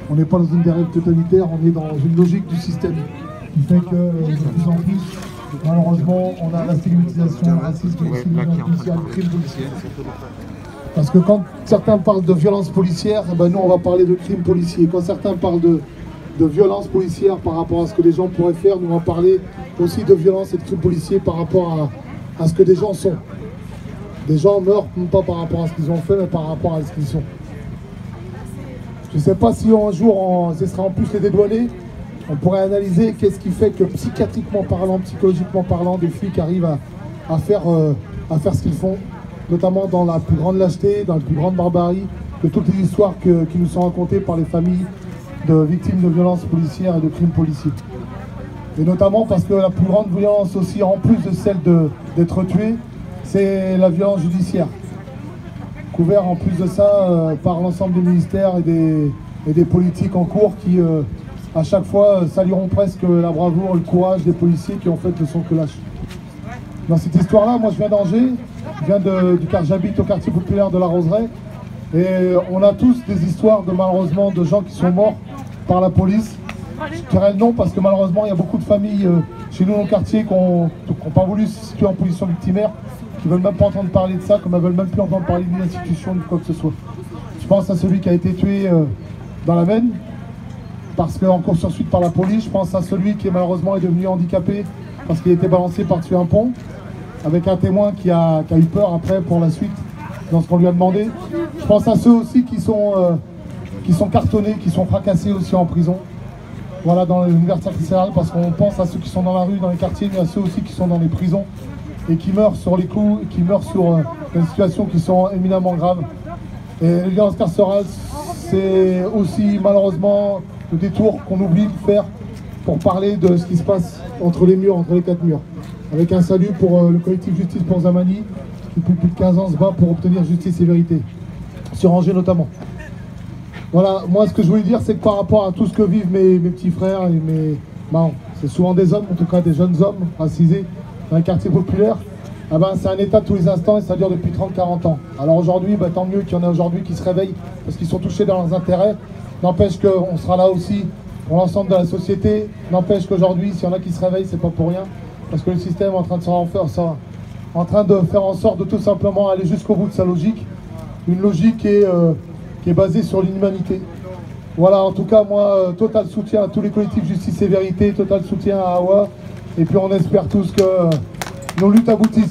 On n'est pas dans une dérive totalitaire, on est dans une logique du système qui fait que de plus en plus, malheureusement, on a la stigmatisation, le racisme, le crime policier. Parce que quand certains parlent de violence policière, ben nous on va parler de crime policier. Quand certains parlent de violence policière par rapport à ce que les gens pourraient faire, nous on va parler aussi de violence et de crime policier par rapport à ce que des gens sont. Des gens meurent non pas par rapport à ce qu'ils ont fait, mais par rapport à ce qu'ils sont. Je ne sais pas si un jour, ce sera en plus les dédouaner, on pourrait analyser qu'est-ce qui fait que psychiatriquement parlant, psychologiquement parlant, des flics arrivent à faire ce qu'ils font, notamment dans la plus grande lâcheté, dans la plus grande barbarie, de toutes les histoires qui nous sont racontées par les familles de victimes de violences policières et de crimes policiers. Et notamment parce que la plus grande violence aussi, en plus de celle d'être tué, c'est la violence judiciaire. Couvert en plus de ça par l'ensemble des ministères et des politiques en cours qui, à chaque fois, salueront presque la bravoure, le courage des policiers qui ont fait le son que lâche. Dans cette histoire-là, moi je viens d'Angers, j'habite au quartier populaire de la Roseraie, et on a tous des histoires malheureusement de gens qui sont morts par la police. Je dirais le nom parce que malheureusement il y a beaucoup de familles chez nous dans le quartier qui n'ont pas voulu se situer en position victimaire, qui ne veulent même pas entendre parler de ça, comme elles ne veulent même plus entendre parler d'une institution, de quoi que ce soit. Je pense à celui qui a été tué dans la veine, parce qu'en course-poursuite par la police. Je pense à celui qui malheureusement est devenu handicapé, parce qu'il a été balancé par-dessus un pont, avec un témoin qui a eu peur après pour la suite, dans ce qu'on lui a demandé. Je pense à ceux aussi qui sont cartonnés, qui sont fracassés aussi en prison. Voilà, dans l'univers carcéral, parce qu'on pense à ceux qui sont dans la rue, dans les quartiers, mais à ceux aussi qui sont dans les prisons, et qui meurent sur les coups, qui meurent sur des situations qui sont éminemment graves. Et la violence carcérale, c'est aussi malheureusement le détour qu'on oublie de faire pour parler de ce qui se passe entre les murs, entre les quatre murs. Avec un salut pour le collectif Justice pour Zamani, qui depuis plus de 15 ans se bat pour obtenir justice et vérité, sur Angers notamment. Voilà, moi ce que je voulais dire, c'est que par rapport à tout ce que vivent mes petits frères, et c'est souvent des hommes, en tout cas des jeunes hommes racisés, dans les quartiers populaires, c'est un état de tous les instants et ça dure depuis 30-40 ans. Alors aujourd'hui, tant mieux qu'il y en ait aujourd'hui qui se réveillent parce qu'ils sont touchés dans leurs intérêts. N'empêche qu'on sera là aussi pour l'ensemble de la société. N'empêche qu'aujourd'hui, s'il y en a qui se réveillent, c'est pas pour rien. Parce que le système est en train de faire en sorte de tout simplement aller jusqu'au bout de sa logique. Une logique qui est basée sur l'inhumanité. Voilà, en tout cas, moi, total soutien à tous les collectifs Justice et Vérité, total soutien à Awa. Et puis on espère tous que nos luttes aboutissent.